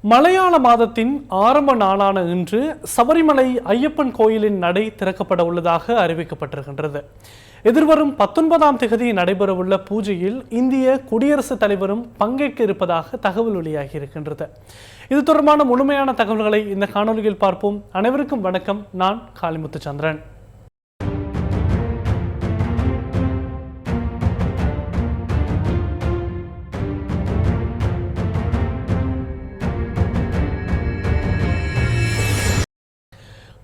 மலையாள மாதத்தின் ஆரம்ப நாளான இன்று சபரிமலை ஐயப்பன் கோயிலின் நடை திறக்கப்பட உள்ளதாக அறிவிக்கப்பட்டிருக்கின்றது. எதிர்வரும் 19ஆம் தேதி நடைபெறவுள்ள பூஜையில் இந்திய குடியரசுத் தலைவரும் பங்கேற்க இருப்பதாக தகவல் வெளியாகி இருக்கின்றது. இது தொடர்பான முழுமையான தகவல்களை இந்த காணொலியில் பார்ப்போம். அனைவருக்கும் வணக்கம். நான் காளிமுத்துச்சந்திரன்.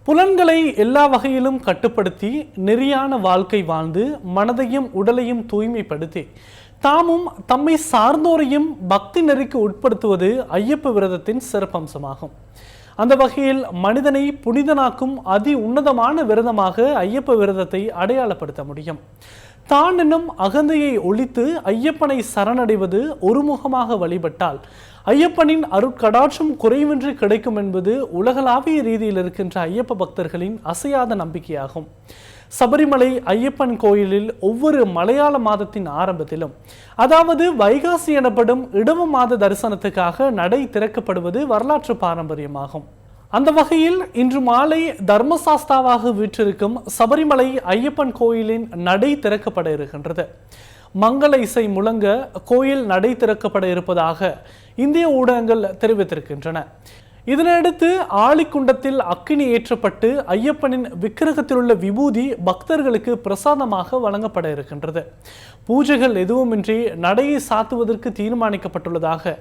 புலன்களை எல்லா வகையிலும் கட்டுப்படுத்தி நெறியான வாழ்க்கை வாழ்ந்து மனதையும் உடலையும் தூய்மைப்படுத்தி தாமும் தம்மை சார்ந்தோரையும் பக்தி நெறிக்கு உட்படுத்துவது ஐயப்ப விரதத்தின் சிறப்பம்சமாகும். அந்த வகையில் மனிதனை புனிதனாக்கும் அதி உன்னதமான விரதமாக ஐயப்ப விரதத்தை அடையாளப்படுத்த முடியும். தான் என்னும் அகந்தையை ஒழித்து ஐயப்பனை சரணடைவது ஒருமுகமாக வழிபட்டால் ஐயப்பனின் அருட்கடாட்சம் குறைவின்றி கிடைக்கும் என்பது உலகளாவிய ரீதியில் இருக்கின்ற ஐயப்ப பக்தர்களின் அசையாத நம்பிக்கையாகும். சபரிமலை ஐயப்பன் கோயிலில் ஒவ்வொரு மலையாள மாதத்தின் ஆரம்பத்திலும், அதாவது வைகாசி எனப்படும் இடவ மாத தரிசனத்துக்காக நடை திறக்கப்படுவது வரலாற்று பாரம்பரியமாகும். அந்த வகையில் இன்று மாலை தர்மசாஸ்தாவாக வீற்றிருக்கும் சபரிமலை ஐயப்பன் கோயிலின் நடை திறக்கப்பட இருக்கின்றது. மங்கள இசை முழங்க கோயில் நடை திறக்கப்பட இருப்பதாக இந்திய ஊடகங்கள் தெரிவித்திருக்கின்றன. இதனையடுத்து ஆழிக்குண்டத்தில் அக்கினி ஏற்றப்பட்டு ஐயப்பனின் விக்கிரகத்தில் உள்ள விபூதி பக்தர்களுக்கு பிரசாதமாக வழங்கப்பட இருக்கின்றது. பூஜைகள் எதுவுமின்றி நடையை சாத்துவதற்கு தீர்மானிக்கப்பட்டுள்ளதாக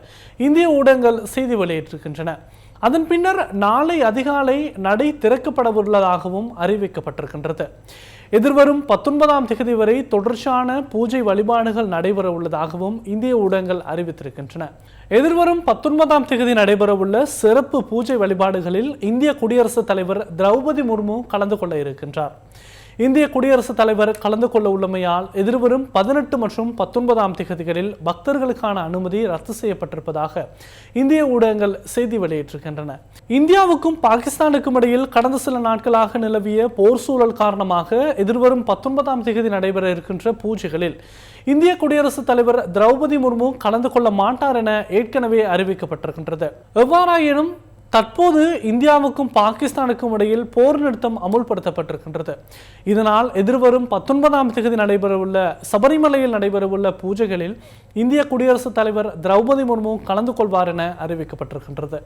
இந்திய ஊடகங்கள் செய்தி வெளியிட்டிருக்கின்றன. அதன் பின்னர் நாளை அதிகாலை நடை திறக்கப்படவுள்ளதாகவும் அறிவிக்கப்பட்டிருக்கின்றது. எதிர்வரும் 19ஆம் தேதி வரை தொடர்ச்சியான பூஜை வழிபாடுகள் நடைபெற உள்ளதாகவும் இந்திய ஊடகங்கள் அறிவித்திருக்கின்றன. எதிர்வரும் 19ஆம் தேதி நடைபெறவுள்ள சிறப்பு பூஜை வழிபாடுகளில் இந்திய குடியரசுத் தலைவர் திரௌபதி முர்மு கலந்து கொள்ள இருக்கின்றார். இந்திய குடியரசுத் தலைவர் கலந்து கொள்ள உள்ளமையால் எதிர்வரும் 18 மற்றும் 19ஆம் தேதிகளில் பக்தர்களுக்கான அனுமதி ரத்து செய்யப்பட்டிருப்பதாக இந்திய ஊடகங்கள் செய்தி வெளியிட்டிருக்கின்றன. இந்தியாவுக்கும் பாகிஸ்தானுக்கும் இடையில் கடந்த சில நாட்களாக நிலவிய போர் சூழல் காரணமாக எதிர்வரும் 19ஆம் தேதி நடைபெற இருக்கின்ற பூஜைகளில் இந்திய குடியரசுத் தலைவர் திரௌபதி முர்மு கலந்து கொள்ள மாட்டார் என ஏற்கனவே அறிவிக்கப்பட்டிருக்கின்றது. எவ்வாறாயினும் தற்போது இந்தியாவுக்கும் பாகிஸ்தானுக்கும் இடையில் போர் நிறுத்தம் அமுல்படுத்தப்பட்டிருக்கின்றது. இதனால் எதிர்வரும் 19ஆம் தேதி நடைபெறவுள்ள சபரிமலையில் நடைபெறவுள்ள பூஜைகளில் இந்திய குடியரசுத் தலைவர் திரௌபதி முர்மு கலந்து கொள்வார் என அறிவிக்கப்பட்டிருக்கின்றது.